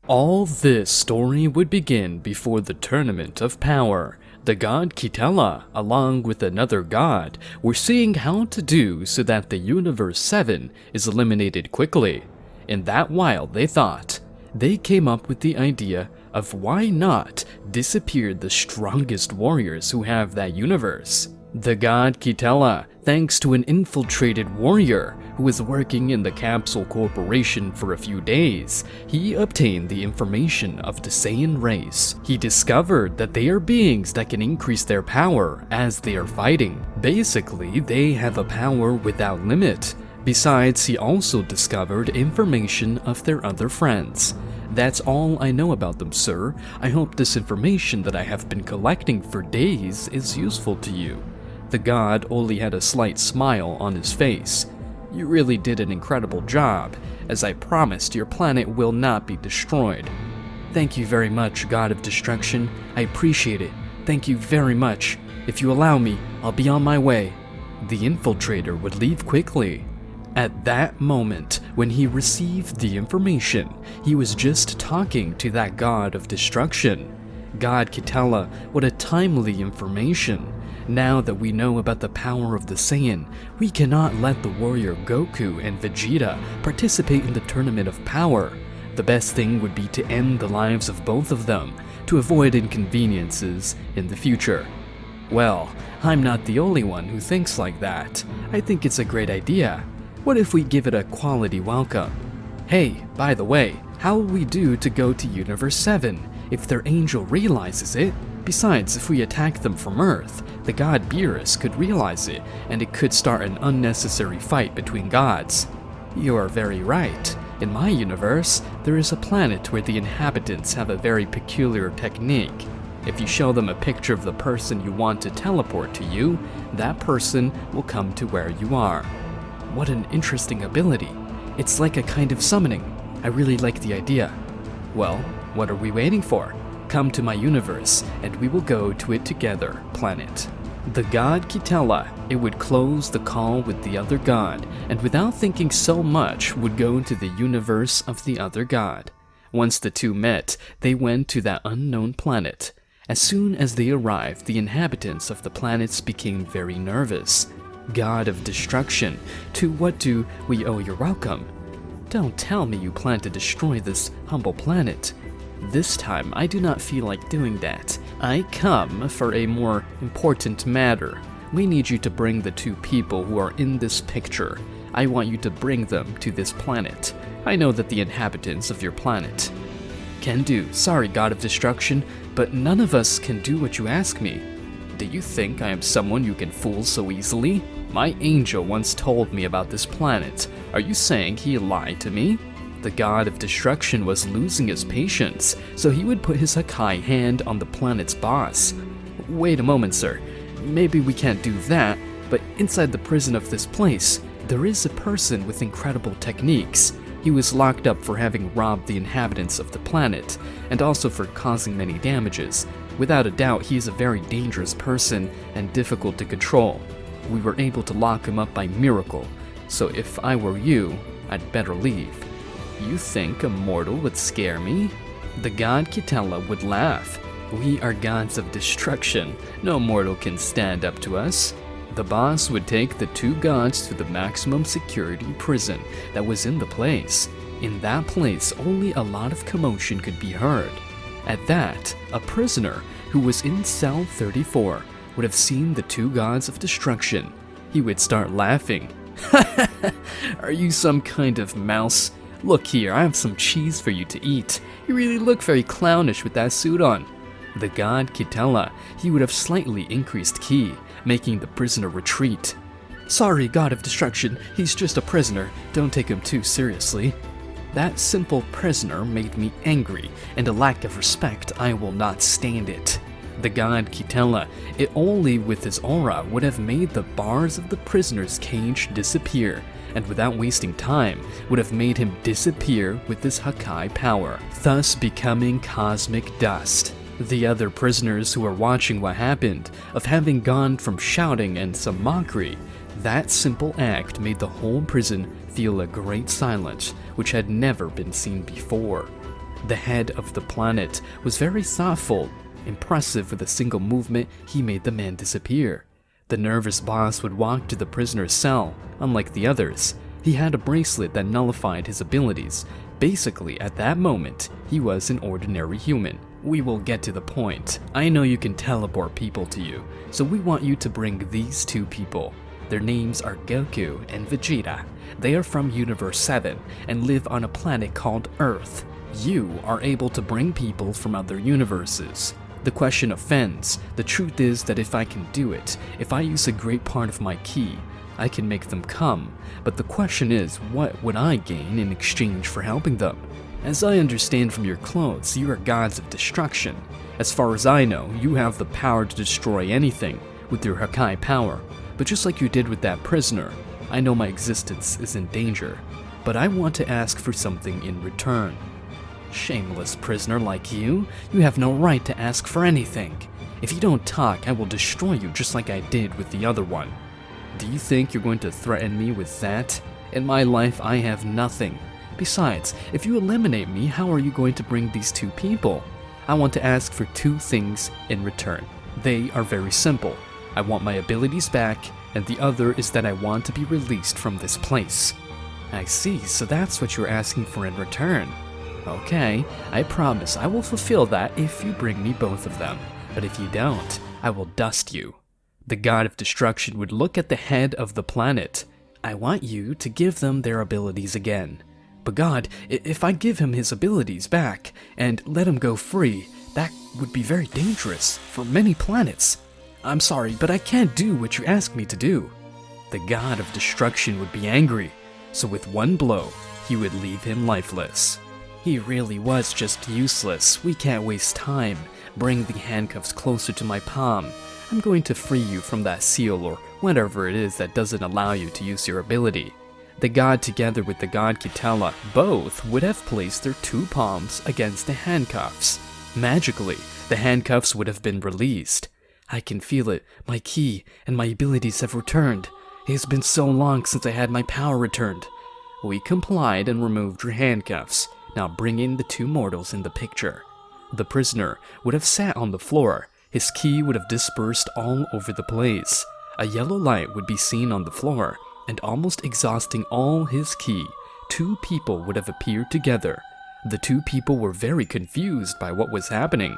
All this story would begin before the Tournament of Power. The god Kitela, along with another god, were seeing how to do so that the Universe 7 is eliminated quickly. In that while they thought, they came up with the idea of why not disappear the strongest warriors who have that universe. The god Kitela, thanks to an infiltrated warrior who was working in the Capsule Corporation for a few days, he obtained the information of the Saiyan race. He discovered that they are beings that can increase their power as they are fighting. Basically, they have a power without limit. Besides, he also discovered information of their other friends. That's all I know about them, sir. I hope this information that I have been collecting for days is useful to you. The god only had a slight smile on his face. You really did an incredible job. As I promised, your planet will not be destroyed. Thank you very much, God of Destruction. I appreciate it. Thank you very much. If you allow me, I'll be on my way. The infiltrator would leave quickly. At that moment, when he received the information, he was just talking to that god of destruction. God Kitela, what a timely information. Now that we know about the power of the Saiyan, we cannot let the warrior Goku and Vegeta participate in the Tournament of Power. The best thing would be to end the lives of both of them, to avoid inconveniences in the future. Well, I'm not the only one who thinks like that. I think it's a great idea. What if we give it a quality welcome? Hey, by the way, how will we do to go to Universe 7 if their angel realizes it? Besides, if we attack them from Earth, the god Beerus could realize it, and it could start an unnecessary fight between gods. You are very right. In my universe, there is a planet where the inhabitants have a very peculiar technique. If you show them a picture of the person you want to teleport to you, that person will come to where you are. What an interesting ability. It's like a kind of summoning. I really like the idea. Well, what are we waiting for? Come to my universe, and we will go to it together, planet. The god Kitela, it would close the call with the other god, and without thinking so much, would go to the universe of the other god. Once the two met, they went to that unknown planet. As soon as they arrived, the inhabitants of the planets became very nervous. God of Destruction, to what do we owe your welcome? Don't tell me you plan to destroy this humble planet. This time, I do not feel like doing that. I come for a more important matter. We need you to bring the two people who are in this picture. I want you to bring them to this planet. I know that the inhabitants of your planet can do. Sorry, God of Destruction, but none of us can do what you ask me. Do you think I am someone you can fool so easily? My angel once told me about this planet. Are you saying he lied to me? The god of destruction was losing his patience, so he would put his Hakai hand on the planet's boss. Wait a moment, sir. Maybe we can't do that, but inside the prison of this place, there is a person with incredible techniques. He was locked up for having robbed the inhabitants of the planet, and also for causing many damages. Without a doubt, he is a very dangerous person and difficult to control. We were able to lock him up by miracle, so if I were you, I'd better leave. You think a mortal would scare me? The god Kitela would laugh. We are gods of destruction. No mortal can stand up to us. The boss would take the two gods to the maximum security prison that was in the place. In that place, only a lot of commotion could be heard. At that, a prisoner who was in cell 34 would have seen the two gods of destruction. He would start laughing. Are you some kind of mouse? Look here, I have some cheese for you to eat. You really look very clownish with that suit on. The god Kitela, he would have slightly increased key, making the prisoner retreat. Sorry, God of Destruction, he's just a prisoner. Don't take him too seriously. That simple prisoner made me angry, and a lack of respect, I will not stand it. The god Kitela, it only with his aura would have made the bars of the prisoner's cage disappear, and without wasting time, would have made him disappear with his Hakai power, thus becoming cosmic dust. The other prisoners who were watching what happened, of having gone from shouting and some mockery, that simple act made the whole prison feel a great silence which had never been seen before. The head of the planet was very thoughtful. Impressive with a single movement, he made the man disappear. The nervous boss would walk to the prisoner's cell. Unlike the others, he had a bracelet that nullified his abilities. Basically, at that moment, he was an ordinary human. We will get to the point. I know you can teleport people to you, so we want you to bring these two people. Their names are Goku and Vegeta. They are from Universe 7 and live on a planet called Earth. You are able to bring people from other universes. The question offends. The truth is that if I can do it, if I use a great part of my ki, I can make them come. But the question is, what would I gain in exchange for helping them? As I understand from your clothes, you are gods of destruction. As far as I know, you have the power to destroy anything with your Hakai power. But just like you did with that prisoner, I know my existence is in danger. But I want to ask for something in return. Shameless prisoner like you have no right to ask for anything. If you don't talk, I will destroy you just like I did with the other one. Do you think you're going to threaten me with that? In my life, I have nothing. Besides, if you eliminate me, how are you going to bring these two people? I want to ask for two things in return. They are very simple. I want my abilities back, and the other is that I want to be released from this place. I see, so that's what you're asking for in return. Okay, I promise I will fulfill that if you bring me both of them. But if you don't, I will dust you. The god of destruction would look at the head of the planet. I want you to give them their abilities again. But God, if I give him his abilities back and let him go free, that would be very dangerous for many planets. I'm sorry, but I can't do what you ask me to do. The god of destruction would be angry, so with one blow, he would leave him lifeless. He really was just useless. We can't waste time. Bring the handcuffs closer to my palm. I'm going to free you from that seal or whatever it is that doesn't allow you to use your ability. The god together with the god Kitala both would have placed their two palms against the handcuffs. Magically, the handcuffs would have been released. I can feel it. My ki and my abilities have returned. It has been so long since I had my power returned. We complied and removed your handcuffs. Now bring in the two mortals in the picture. The prisoner would have sat on the floor. His ki would have dispersed all over the place. A yellow light would be seen on the floor, and almost exhausting all his ki, two people would have appeared together. The two people were very confused by what was happening.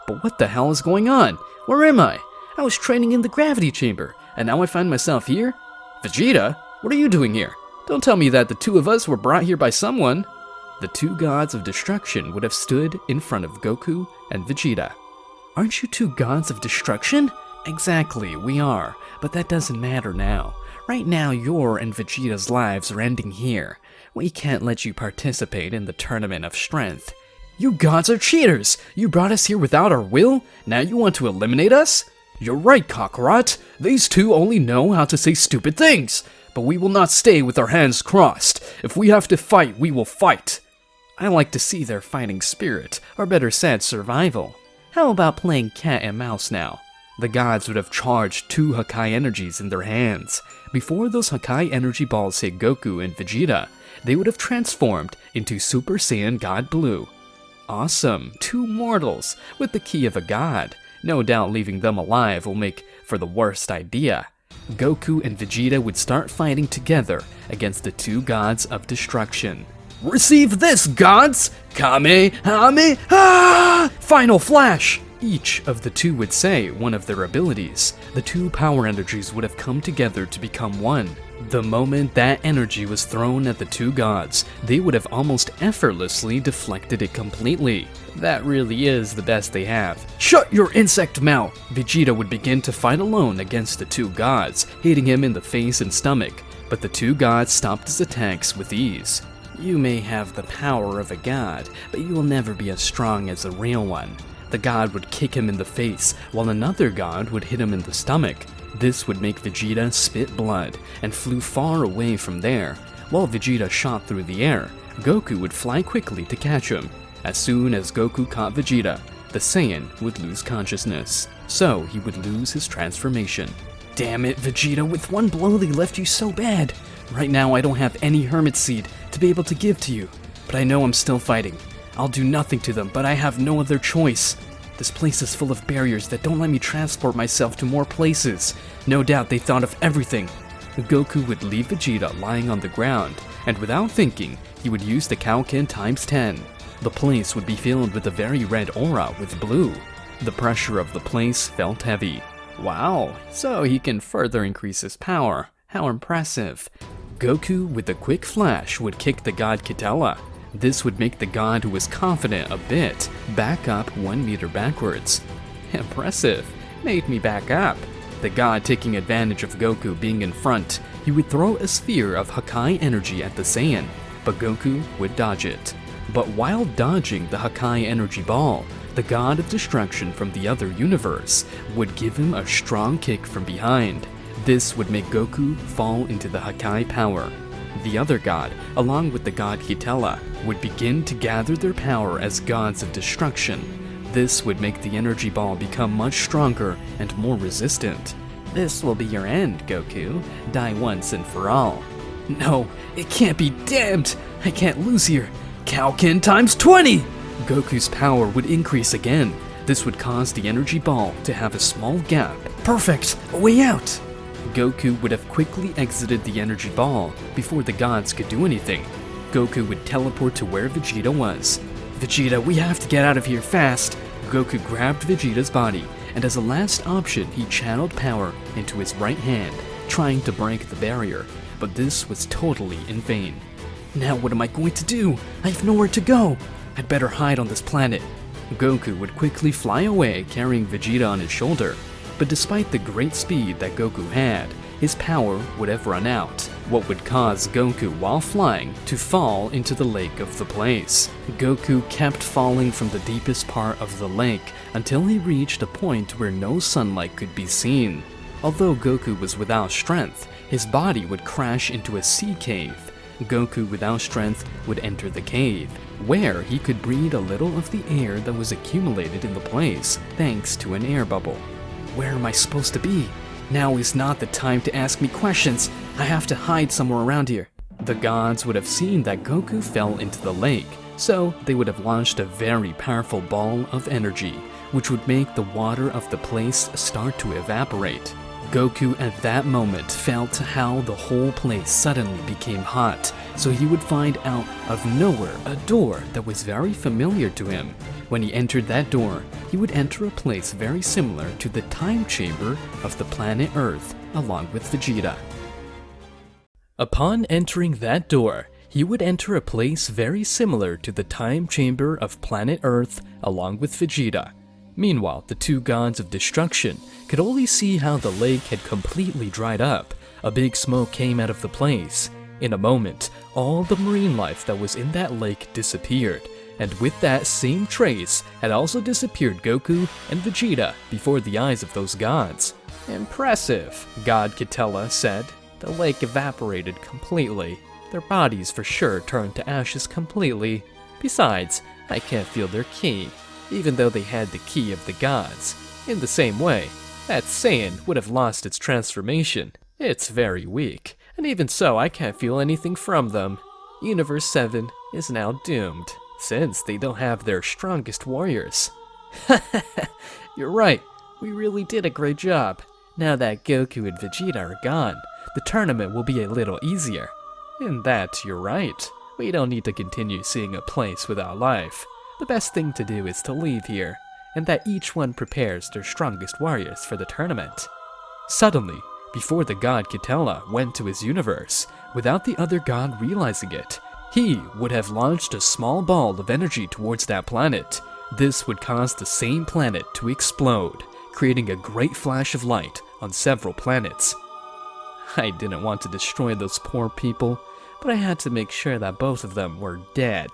But what the hell is going on? Where am I? I was training in the gravity chamber, and now I find myself here? Vegeta? What are you doing here? Don't tell me that the two of us were brought here by someone. The two gods of destruction would have stood in front of Goku and Vegeta. Aren't you two gods of destruction? Exactly, we are, but that doesn't matter now. Right now, your and Vegeta's lives are ending here. We can't let you participate in the tournament of strength. You gods are cheaters! You brought us here without our will? Now you want to eliminate us? You're right, Kakarot. These two only know how to say stupid things. But we will not stay with our hands crossed. If we have to fight, we will fight. I like to see their fighting spirit, or better said, survival. How about playing cat and mouse now? The gods would have charged two Hakai energies in their hands. Before those Hakai energy balls hit Goku and Vegeta, they would have transformed into Super Saiyan God Blue. Awesome, two mortals with the ki of a god. No doubt leaving them alive will make for the worst idea. Goku and Vegeta would start fighting together against the two gods of destruction. Receive this, gods! Kamehameha! Final flash! Each of the two would say one of their abilities. The two power energies would have come together to become one. The moment that energy was thrown at the two gods, they would have almost effortlessly deflected it completely. That really is the best they have. Shut your insect mouth! Vegeta would begin to fight alone against the two gods, hitting him in the face and stomach, but the two gods stopped his attacks with ease. You may have the power of a god, but you will never be as strong as a real one. The god would kick him in the face, while another god would hit him in the stomach. This would make Vegeta spit blood, and flew far away from there. While Vegeta shot through the air, Goku would fly quickly to catch him. As soon as Goku caught Vegeta, the Saiyan would lose consciousness, so he would lose his transformation. Damn it, Vegeta, with one blow they left you so bad. Right now I don't have any Hermit Seed to be able to give to you, but I know I'm still fighting. I'll do nothing to them, but I have no other choice. This place is full of barriers that don't let me transport myself to more places. No doubt they thought of everything. Goku would leave Vegeta lying on the ground, and without thinking, he would use the Kaioken times 10. The place would be filled with a very red aura with blue. The pressure of the place felt heavy. Wow, so he can further increase his power. How impressive. Goku, with a quick flash, would kick the god Kitala. This would make the god who was confident a bit back up 1 meter backwards. Impressive. Made me back up. The god taking advantage of Goku being in front, he would throw a sphere of Hakai energy at the Saiyan, but Goku would dodge it. But while dodging the Hakai energy ball, the god of destruction from the other universe would give him a strong kick from behind. This would make Goku fall into the Hakai power. The other god, along with the god Kitala, would begin to gather their power as gods of destruction. This would make the energy ball become much stronger and more resistant. This will be your end, Goku. Die once and for all. No, it can't be, damned! I can't lose here. Kaioken times 20! Goku's power would increase again. This would cause the energy ball to have a small gap. Perfect! A way out! Goku would have quickly exited the energy ball before the gods could do anything. Goku would teleport to where Vegeta was. Vegeta, we have to get out of here fast! Goku grabbed Vegeta's body, and as a last option, he channeled power into his right hand, trying to break the barrier, but this was totally in vain. Now what am I going to do? I have nowhere to go! I'd better hide on this planet. Goku would quickly fly away carrying Vegeta on his shoulder, but despite the great speed that Goku had, his power would have run out, what would cause Goku, while flying, to fall into the lake of the place. Goku kept falling from the deepest part of the lake until he reached a point where no sunlight could be seen. Although Goku was without strength, his body would crash into a sea cave. Goku without strength would enter the cave, where he could breathe a little of the air that was accumulated in the place, thanks to an air bubble. Where am I supposed to be? Now is not the time to ask me questions. I have to hide somewhere around here. The gods would have seen that Goku fell into the lake, so they would have launched a very powerful ball of energy, which would make the water of the place start to evaporate. Goku at that moment felt how the whole place suddenly became hot, so he would find out of nowhere a door that was very familiar to him. When he entered that door, he would enter a place very similar to the time chamber of the planet Earth, along with Vegeta. Upon entering that door, he would enter a place very similar to the time chamber of planet Earth, along with Vegeta. Meanwhile, the two gods of destruction could only see how the lake had completely dried up. A big smoke came out of the place. In a moment, all the marine life that was in that lake disappeared, and with that same trace had also disappeared Goku and Vegeta before the eyes of those gods. Impressive, God Kitala said. The lake evaporated completely. Their bodies for sure turned to ashes completely. Besides, I can't feel their ki, even though they had the ki of the gods. In the same way, that Saiyan would have lost its transformation. It's very weak, and even so I can't feel anything from them. Universe 7 is now doomed, since they don't have their strongest warriors. You're right, we really did a great job. Now that Goku and Vegeta are gone, the tournament will be a little easier. In that, you're right. We don't need to continue seeing a place without life. The best thing to do is to leave here, and that each one prepares their strongest warriors for the tournament. Suddenly, before the god Kitala went to his universe, without the other god realizing it, he would have launched a small ball of energy towards that planet. This would cause the same planet to explode, creating a great flash of light on several planets. I didn't want to destroy those poor people, but I had to make sure that both of them were dead.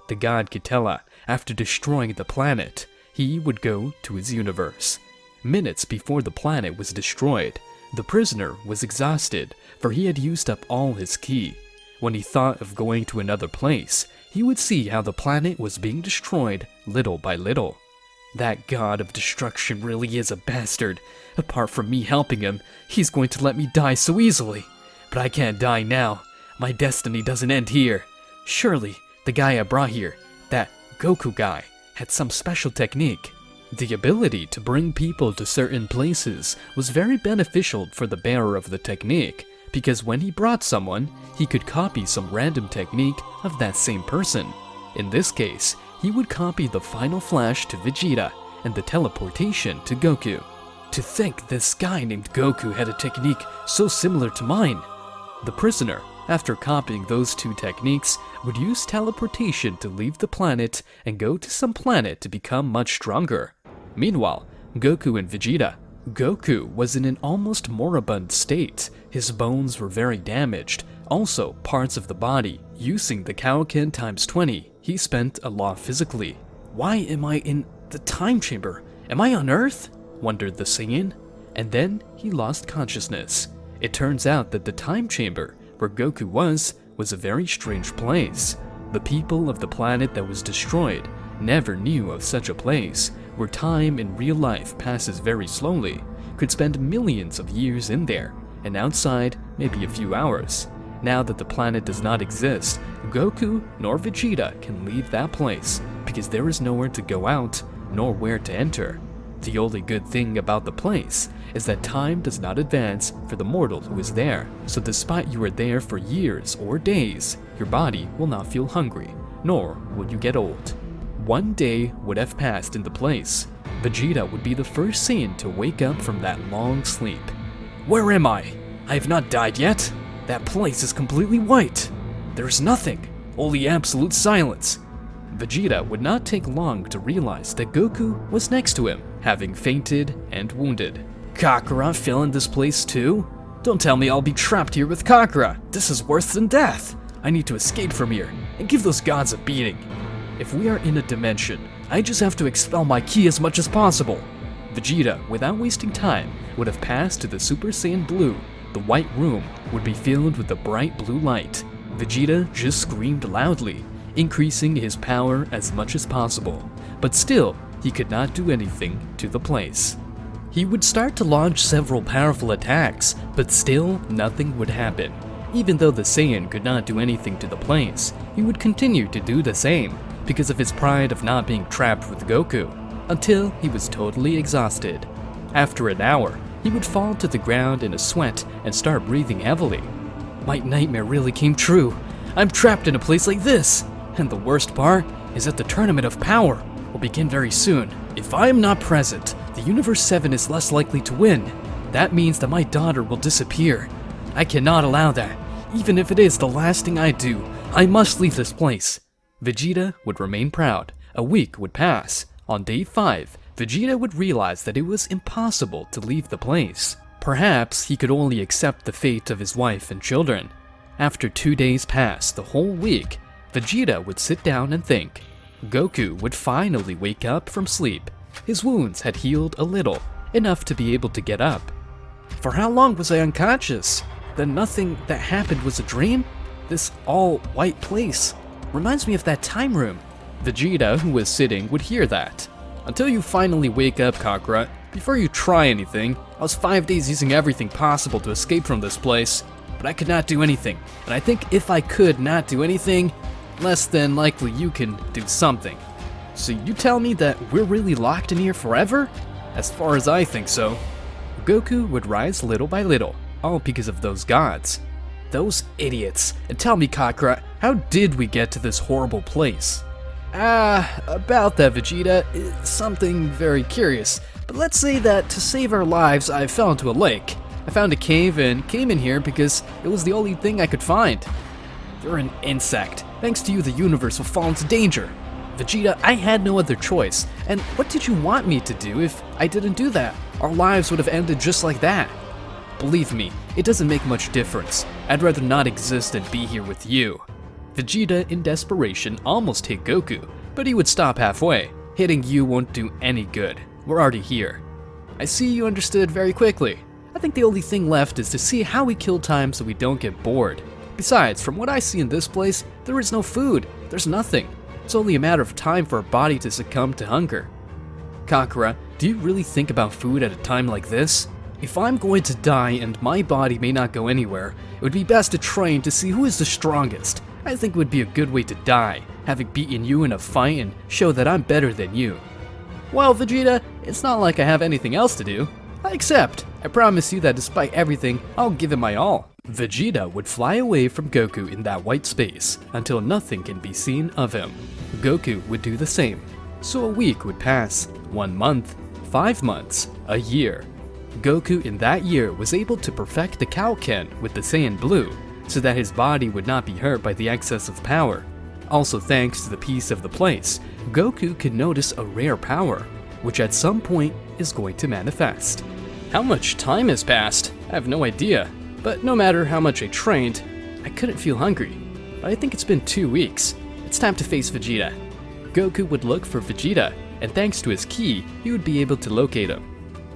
The god Kitala, after destroying the planet, he would go to his universe. Minutes before the planet was destroyed, the prisoner was exhausted, for he had used up all his ki. When he thought of going to another place, he would see how the planet was being destroyed little by little. That god of destruction really is a bastard. Apart from me helping him, he's going to let me die so easily. But I can't die now. My destiny doesn't end here. Surely, the guy I brought here, that Goku guy had some special technique. The ability to bring people to certain places was very beneficial for the bearer of the technique, because when he brought someone, he could copy some random technique of that same person. In this case, he would copy the final flash to Vegeta and the teleportation to Goku. To think this guy named Goku had a technique so similar to mine. The prisoner, after copying those two techniques, would use teleportation to leave the planet and go to some planet to become much stronger. Meanwhile, Goku and Vegeta. Goku was in an almost moribund state. His bones were very damaged. Also, parts of the body. Using the Kaioken times 20, he spent a lot physically. Why am I in the time chamber? Am I on Earth? Wondered the Saiyan. And then he lost consciousness. It turns out that the time chamber, where Goku was a very strange place. The people of the planet that was destroyed never knew of such a place, where time in real life passes very slowly, could spend millions of years in there, and outside maybe a few hours. Now that the planet does not exist, Goku nor Vegeta can leave that place, because there is nowhere to go out, nor where to enter. The only good thing about the place is that time does not advance for the mortal who is there, so despite you are there for years or days, your body will not feel hungry, nor will you get old. One day would have passed in the place. Vegeta would be the first Saiyan to wake up from that long sleep. Where am I? I have not died yet. That place is completely white. There is nothing, only absolute silence. Vegeta would not take long to realize that Goku was next to him, having fainted and wounded. Kakarot fell in this place too? Don't tell me I'll be trapped here with Kakarot. This is worse than death. I need to escape from here and give those gods a beating. If we are in a dimension, I just have to expel my ki as much as possible. Vegeta, without wasting time, would have passed to the Super Saiyan Blue. The white room would be filled with a bright blue light. Vegeta just screamed loudly, increasing his power as much as possible. But still, he could not do anything to the place. He would start to launch several powerful attacks, but still nothing would happen. Even though the Saiyan could not do anything to the place, he would continue to do the same, because of his pride of not being trapped with Goku, until he was totally exhausted. After an hour, he would fall to the ground in a sweat and start breathing heavily. My nightmare really came true. I'm trapped in a place like this, and the worst part is that the Tournament of Power will begin very soon. If I am not present, the Universe 7 is less likely to win. That means that my daughter will disappear. I cannot allow that. Even if it is the last thing I do, I must leave this place. Vegeta would remain proud. A week would pass. On day 5, Vegeta would realize that it was impossible to leave the place. Perhaps he could only accept the fate of his wife and children. After 2 days passed, the whole week, Vegeta would sit down and think. Goku would finally wake up from sleep. His wounds had healed a little, enough to be able to get up. For how long was I unconscious? Then nothing that happened was a dream? This all-white place reminds me of that time room. Vegeta, who was sitting, would hear that. Until you finally wake up, Kakarot. Before you try anything, I was 5 days using everything possible to escape from this place, but I could not do anything. And I think if I could not do anything, less than likely you can do something. So you tell me that we're really locked in here forever? As far as I think so. Goku would rise little by little, all because of those gods. Those idiots. And tell me, Kakarot, how did we get to this horrible place? About that, Vegeta, it's something very curious. But let's say that to save our lives, I fell into a lake. I found a cave and came in here because it was the only thing I could find. You're an insect. Thanks to you, the universe will fall into danger. Vegeta, I had no other choice. And what did you want me to do if I didn't do that? Our lives would have ended just like that. Believe me, it doesn't make much difference. I'd rather not exist than be here with you. Vegeta, in desperation, almost hit Goku, but he would stop halfway. Hitting you won't do any good. We're already here. I see you understood very quickly. I think the only thing left is to see how we kill time so we don't get bored. Besides, from what I see in this place, there is no food. There's nothing. It's only a matter of time for our body to succumb to hunger. Kakarot, do you really think about food at a time like this? If I'm going to die and my body may not go anywhere, it would be best to train to see who is the strongest. I think it would be a good way to die, having beaten you in a fight and show that I'm better than you. Well, Vegeta, it's not like I have anything else to do. I accept. I promise you that despite everything, I'll give it my all. Vegeta would fly away from Goku in that white space until nothing can be seen of him. Goku would do the same. So a week would pass, 1 month, 5 months, a year. Goku in that year was able to perfect the Kaioken with the Saiyan Blue, so that his body would not be hurt by the excess of power. Also thanks to the peace of the place, Goku could notice a rare power, which at some point is going to manifest. How much time has passed? I have no idea, but no matter how much I trained, I couldn't feel hungry. But I think it's been 2 weeks. It's time to face Vegeta. Goku would look for Vegeta, and thanks to his ki, he would be able to locate him.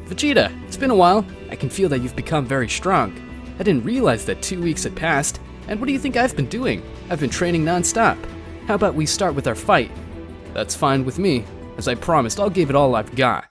Vegeta, it's been a while. I can feel that you've become very strong. I didn't realize that 2 weeks had passed, and what do you think I've been doing? I've been training non-stop. How about we start with our fight? That's fine with me. As I promised, I'll give it all I've got.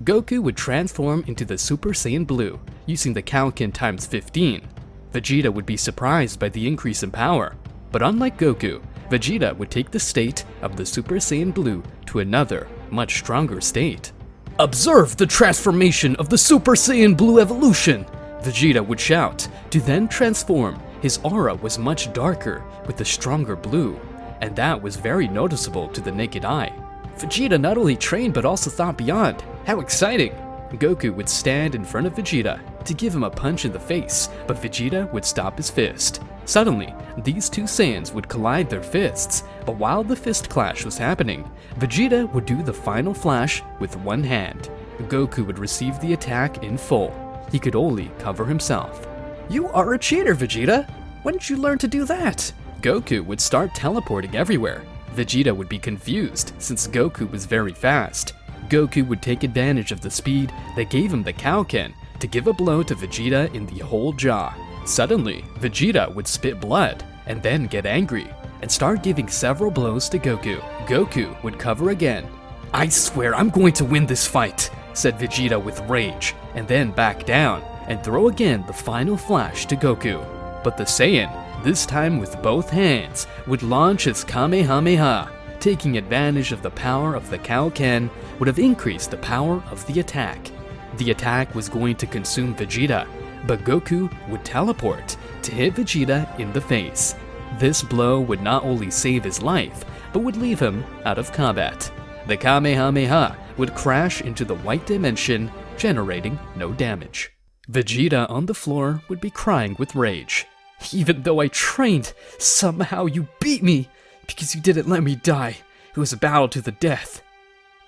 Goku would transform into the Super Saiyan Blue, using the Kaioken times 15. Vegeta would be surprised by the increase in power, but unlike Goku, Vegeta would take the state of the Super Saiyan Blue to another, much stronger state. Observe the transformation of the Super Saiyan Blue evolution! Vegeta would shout. To then transform, his aura was much darker with a stronger blue, and that was very noticeable to the naked eye. Vegeta not only trained but also thought beyond. How exciting! Goku would stand in front of Vegeta to give him a punch in the face, but Vegeta would stop his fist. Suddenly, these two Saiyans would collide their fists, but while the fist clash was happening, Vegeta would do the final flash with one hand. Goku would receive the attack in full. He could only cover himself. You are a cheater, Vegeta! When did you learn to do that? Goku would start teleporting everywhere. Vegeta would be confused since Goku was very fast. Goku would take advantage of the speed that gave him the Kaioken to give a blow to Vegeta in the whole jaw. Suddenly, Vegeta would spit blood and then get angry and start giving several blows to Goku. Goku would cover again. I swear I'm going to win this fight, said Vegeta with rage, and then back down and throw again the final flash to Goku. But the Saiyan, this time with both hands, would launch his Kamehameha. Taking advantage of the power of the Kaioken would have increased the power of the attack. The attack was going to consume Vegeta, but Goku would teleport to hit Vegeta in the face. This blow would not only save his life, but would leave him out of combat. The Kamehameha would crash into the white dimension, generating no damage. Vegeta on the floor would be crying with rage. Even though I trained, somehow you beat me, because you didn't let me die. It was a battle to the death.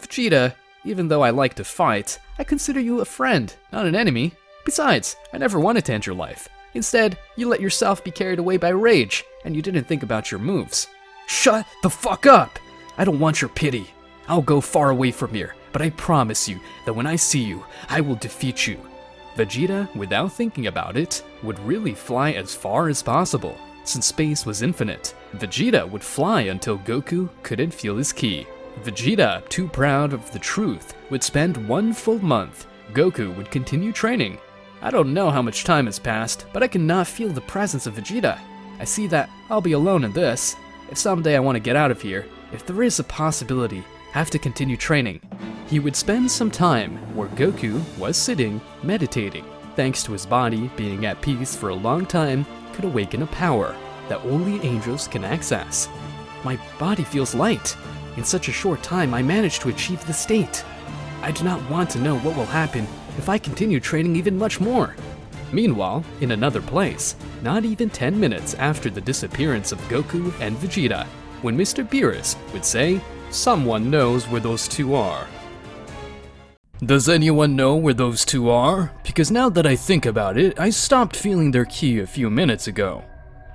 Vegeta, even though I like to fight, I consider you a friend, not an enemy. Besides, I never wanted to end your life. Instead, you let yourself be carried away by rage, and you didn't think about your moves. Shut the fuck up! I don't want your pity. I'll go far away from here, but I promise you that when I see you, I will defeat you. Vegeta, without thinking about it, would really fly as far as possible. Since space was infinite, Vegeta would fly until Goku couldn't feel his ki. Vegeta, too proud of the truth, would spend 1 full month. Goku would continue training. I don't know how much time has passed, but I cannot feel the presence of Vegeta. I see that I'll be alone in this. If someday I want to get out of here, if there is a possibility, I have to continue training. He would spend some time where Goku was sitting, meditating. Thanks to his body being at peace for a long time, could awaken a power that only angels can access. My body feels light. In such a short time, I managed to achieve the state. I do not want to know what will happen if I continue training even much more. Meanwhile, in another place, not even 10 minutes after the disappearance of Goku and Vegeta, when Mr. Beerus would say, "Someone knows where those two are." Does anyone know where those two are? Because now that I think about it, I stopped feeling their ki a few minutes ago.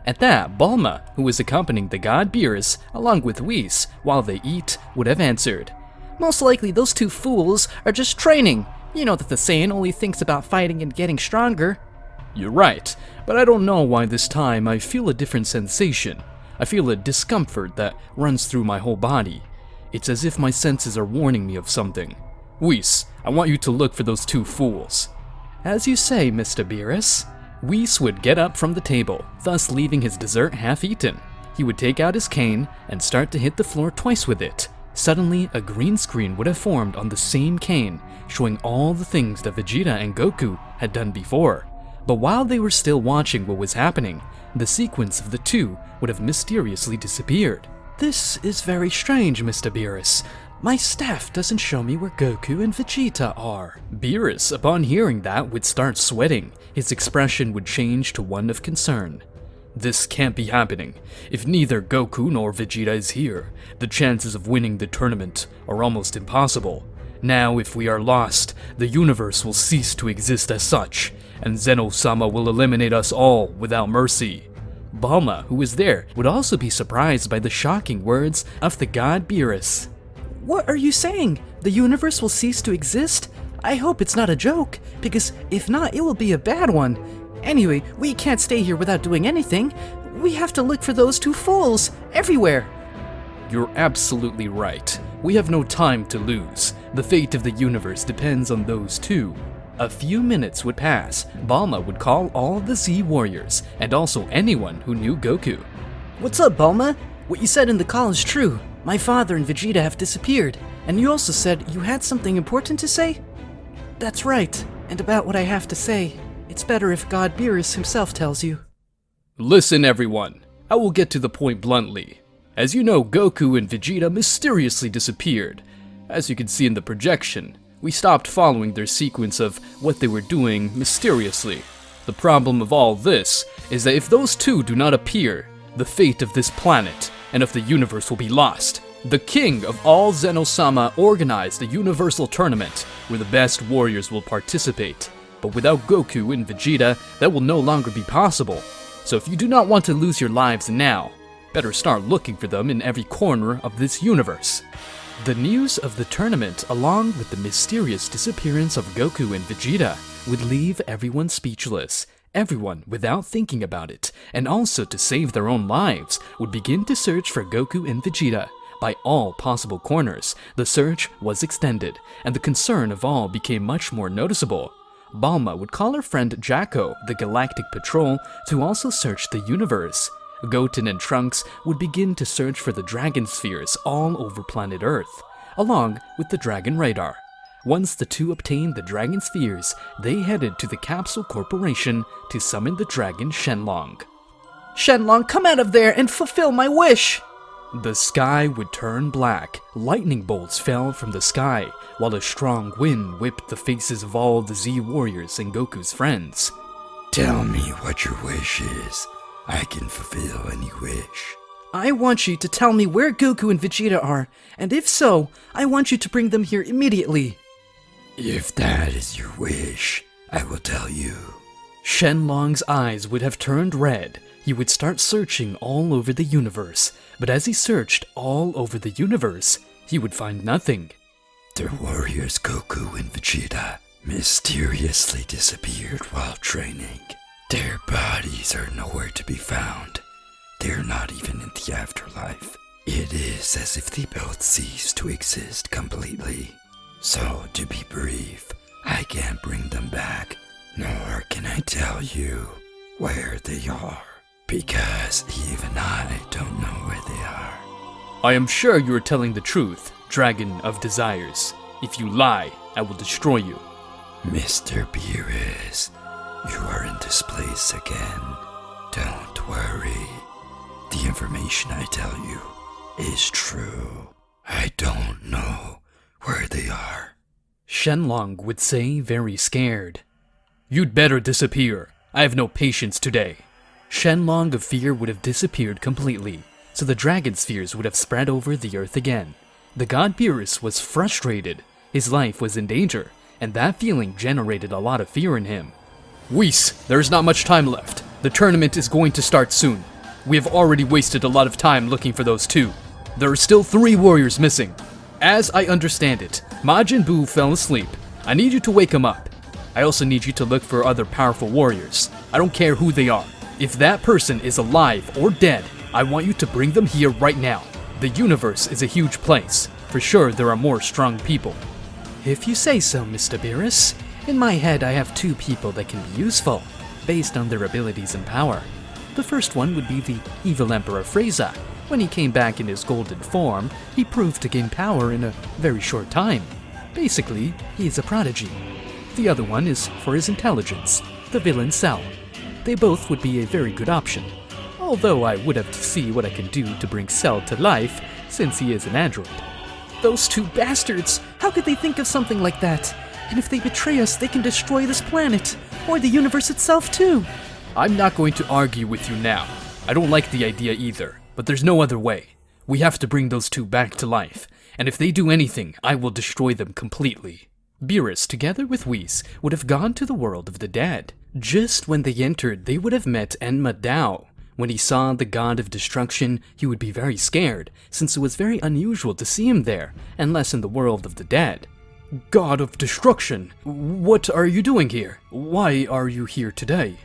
At that, Bulma, who was accompanying the god Beerus, along with Whis, while they eat, would have answered, "Most likely those two fools are just training. You know that the Saiyan only thinks about fighting and getting stronger." You're right, but I don't know why this time I feel a different sensation. I feel a discomfort that runs through my whole body. It's as if my senses are warning me of something. Whis, I want you to look for those two fools. As you say, Mr. Beerus. Whis would get up from the table, thus leaving his dessert half-eaten. He would take out his cane and start to hit the floor twice with it. Suddenly, a green screen would have formed on the same cane, showing all the things that Vegeta and Goku had done before. But while they were still watching what was happening, the sequence of the two would have mysteriously disappeared. This is very strange, Mr. Beerus. My staff doesn't show me where Goku and Vegeta are. Beerus, upon hearing that, would start sweating. His expression would change to one of concern. This can't be happening. If neither Goku nor Vegeta is here, the chances of winning the tournament are almost impossible. Now, if we are lost, the universe will cease to exist as such, and Zeno-sama will eliminate us all without mercy. Bulma, who was there, would also be surprised by the shocking words of the god Beerus. What are you saying? The universe will cease to exist? I hope it's not a joke, because if not, it will be a bad one. Anyway, we can't stay here without doing anything. We have to look for those two fools everywhere. You're absolutely right. We have no time to lose. The fate of the universe depends on those two. A few minutes would pass. Bulma would call all the Z Warriors, and also anyone who knew Goku. What's up, Bulma? What you said in the call is true. My father and Vegeta have disappeared, and you also said you had something important to say? That's right, and about what I have to say, it's better if God Beerus himself tells you. Listen, everyone. I will get to the point bluntly. As you know, Goku and Vegeta mysteriously disappeared. As you can see in the projection, we stopped following their sequence of what they were doing mysteriously. The problem of all this is that if those two do not appear, the fate of this planet and of the universe will be lost. The king of all Zeno-sama organized a universal tournament where the best warriors will participate. But without Goku and Vegeta, that will no longer be possible. So if you do not want to lose your lives now, better start looking for them in every corner of this universe. The news of the tournament, along with the mysterious disappearance of Goku and Vegeta, would leave everyone speechless. Everyone, without thinking about it, and also to save their own lives, would begin to search for Goku and Vegeta. By all possible corners, the search was extended, and the concern of all became much more noticeable. Bulma would call her friend Jacko, the Galactic Patrol, to also search the universe. Goten and Trunks would begin to search for the Dragon Spheres all over planet Earth, along with the Dragon Radar. Once the two obtained the Dragon Spheres, they headed to the Capsule Corporation to summon the Dragon Shenlong. Shenlong, come out of there and fulfill my wish! The sky would turn black. Lightning bolts fell from the sky, while a strong wind whipped the faces of all the Z Warriors and Goku's friends. Tell me what your wish is. I can fulfill any wish. I want you to tell me where Goku and Vegeta are, and if so, I want you to bring them here immediately. If that is your wish, I will tell you. Shenlong's eyes would have turned red. He would start searching all over the universe, but as he searched all over the universe, he would find nothing. The warriors Goku and Vegeta mysteriously disappeared while training. Their bodies are nowhere to be found. They're not even in the afterlife. It is as if they both ceased to exist completely. So, to be brief, I can't bring them back, nor can I tell you where they are, because even I don't know where they are. I am sure you are telling the truth, Dragon of Desires. If you lie, I will destroy you. Mr. Beerus, you are in this place again. Don't worry. The information I tell you is true. I don't know where they are. Shenlong would say, very scared. You'd better disappear. I have no patience today. Shenlong of Fear would have disappeared completely, so the Dragon Spheres would have spread over the Earth again. The god Beerus was frustrated. His life was in danger, and that feeling generated a lot of fear in him. Whis, there is not much time left. The tournament is going to start soon. We have already wasted a lot of time looking for those two. There are still 3 warriors missing. As I understand it, Majin Buu fell asleep. I need you to wake him up. I also need you to look for other powerful warriors. I don't care who they are. If that person is alive or dead, I want you to bring them here right now. The universe is a huge place. For sure, there are more strong people. If you say so, Mr. Beerus. In my head, I have 2 people that can be useful, based on their abilities and power. The first one would be the evil Emperor Frieza. When he came back in his golden form, he proved to gain power in a very short time. Basically, he is a prodigy. The other one is for his intelligence, the villain Cell. They both would be a very good option, although I would have to see what I can do to bring Cell to life since he is an android. Those two bastards! How could they think of something like that? And if they betray us, they can destroy this planet, or the universe itself too! I'm not going to argue with you now. I don't like the idea either, but there's no other way. We have to bring those two back to life, and if they do anything, I will destroy them completely. Beerus, together with Whis, would have gone to the world of the dead. Just when they entered, they would have met Enma Dao. When he saw the god of destruction, he would be very scared, since it was very unusual to see him there, unless in the world of the dead. God of destruction, what are you doing here? Why are you here today?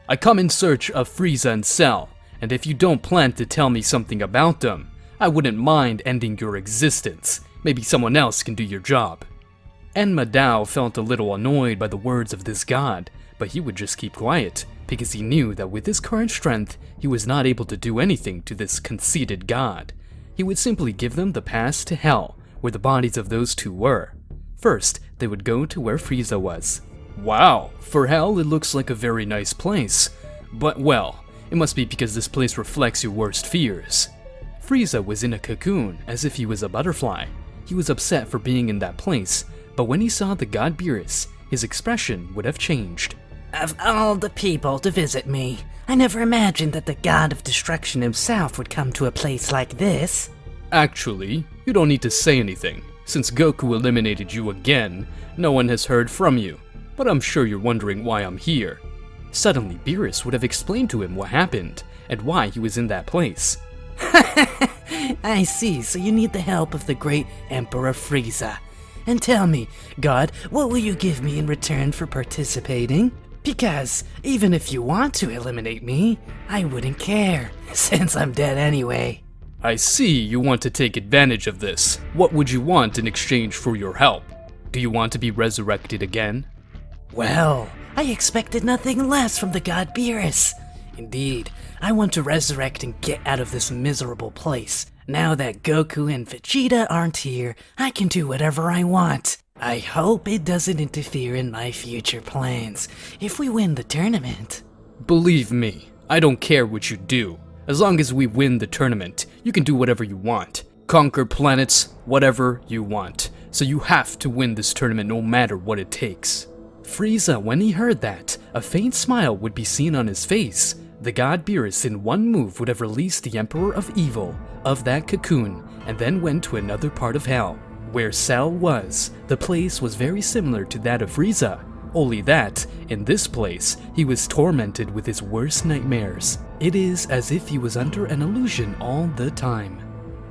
I come in search of Frieza and Cell, and if you don't plan to tell me something about them, I wouldn't mind ending your existence. Maybe someone else can do your job. Enma Dao felt a little annoyed by the words of this god, but he would just keep quiet, because he knew that with his current strength, he was not able to do anything to this conceited god. He would simply give them the pass to Hell, where the bodies of those two were. First, they would go to where Frieza was. Wow, for Hell it looks like a very nice place. But well, it must be because this place reflects your worst fears. Frieza was in a cocoon, as if he was a butterfly. He was upset for being in that place, but when he saw the god Beerus, his expression would have changed. Of all the people to visit me, I never imagined that the god of destruction himself would come to a place like this. Actually, you don't need to say anything. Since Goku eliminated you again, no one has heard from you. But I'm sure you're wondering why I'm here. Suddenly, Beerus would have explained to him what happened, and why he was in that place. I see, so you need the help of the great Emperor Frieza. And tell me, God, what will you give me in return for participating? Because even if you want to eliminate me, I wouldn't care, since I'm dead anyway. I see you want to take advantage of this. What would you want in exchange for your help? Do you want to be resurrected again? Well, I expected nothing less from the god Beerus. Indeed, I want to resurrect and get out of this miserable place. Now that Goku and Vegeta aren't here, I can do whatever I want. I hope it doesn't interfere in my future plans if we win the tournament. Believe me, I don't care what you do. As long as we win the tournament, you can do whatever you want. Conquer planets, whatever you want. So you have to win this tournament no matter what it takes. Frieza, when he heard that, a faint smile would be seen on his face. The god Beerus in one move would have released the Emperor of Evil of that cocoon, and then went to another part of Hell. Where Cell was, the place was very similar to that of Frieza, only that, in this place, he was tormented with his worst nightmares. It is as if he was under an illusion all the time.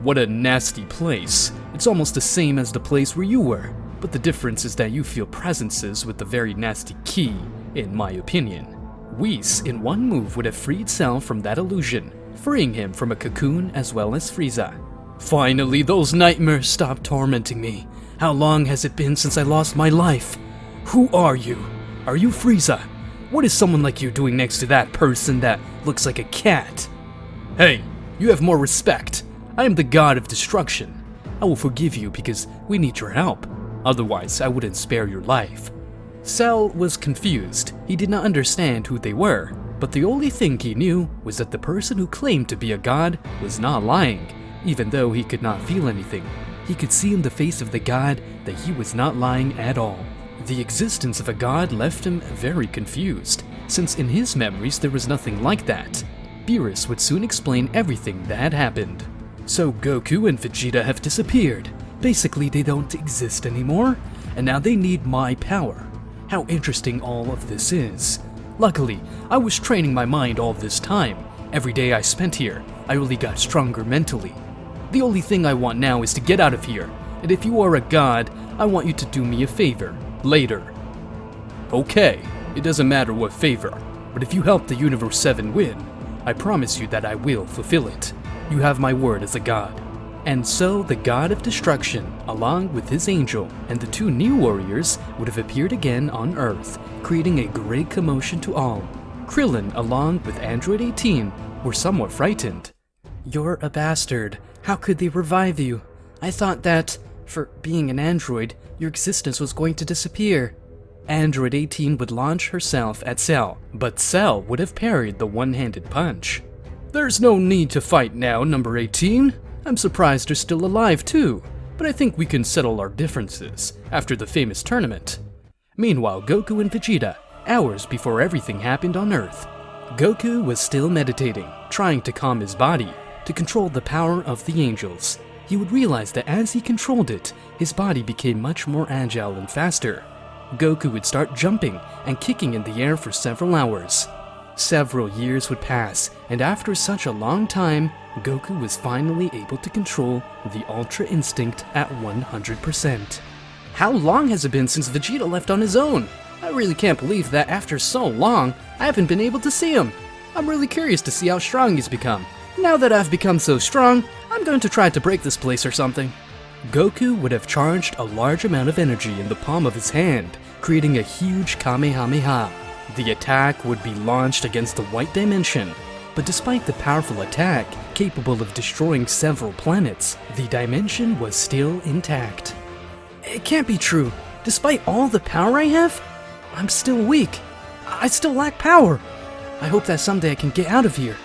What a nasty place. It's almost the same as the place where you were, but the difference is that you feel presences with the very nasty key, in my opinion. Whis, in one move, would have freed Cell from that illusion, freeing him from a cocoon as well as Frieza. Finally, those nightmares stopped tormenting me. How long has it been since I lost my life? Who are you? Are you Frieza? What is someone like you doing next to that person that looks like a cat? Hey, you have more respect. I am the god of destruction. I will forgive you because we need your help. Otherwise, I wouldn't spare your life. Cell was confused. He did not understand who they were, but the only thing he knew was that the person who claimed to be a god was not lying. Even though he could not feel anything, he could see in the face of the god that he was not lying at all. The existence of a god left him very confused, since in his memories there was nothing like that. Beerus would soon explain everything that had happened. So Goku and Vegeta have disappeared. Basically, they don't exist anymore, and now they need my power. How interesting all of this is. Luckily, I was training my mind all this time. Every day I spent here, I really got stronger mentally. The only thing I want now is to get out of here, and if you are a god, I want you to do me a favor, later. Okay, it doesn't matter what favor, but if you help the Universe 7 win, I promise you that I will fulfill it. You have my word as a god. And so the god of destruction, along with his angel and the two new warriors, would have appeared again on Earth, creating a great commotion to all. Krillin, along with Android 18, were somewhat frightened. "You're a bastard. How could they revive you? I thought that, for being an android, your existence was going to disappear." Android 18 would launch herself at Cell, but Cell would have parried the one-handed punch. "There's no need to fight now, number 18. I'm surprised you're still alive too, but I think we can settle our differences after the famous tournament." Meanwhile, Goku and Vegeta, hours before everything happened on Earth. Goku was still meditating, trying to calm his body, to control the power of the angels. He would realize that as he controlled it, his body became much more agile and faster. Goku would start jumping and kicking in the air for several hours. Several years would pass, and after such a long time, Goku was finally able to control the Ultra Instinct at 100%. How long has it been since Vegeta left on his own? I really can't believe that after so long, I haven't been able to see him. I'm really curious to see how strong he's become. Now that I've become so strong, I'm going to try to break this place or something. Goku would have charged a large amount of energy in the palm of his hand, creating a huge Kamehameha. The attack would be launched against the White Dimension, but despite the powerful attack, capable of destroying several planets, the dimension was still intact. It can't be true. Despite all the power I have, I'm still weak. I still lack power. I hope that someday I can get out of here.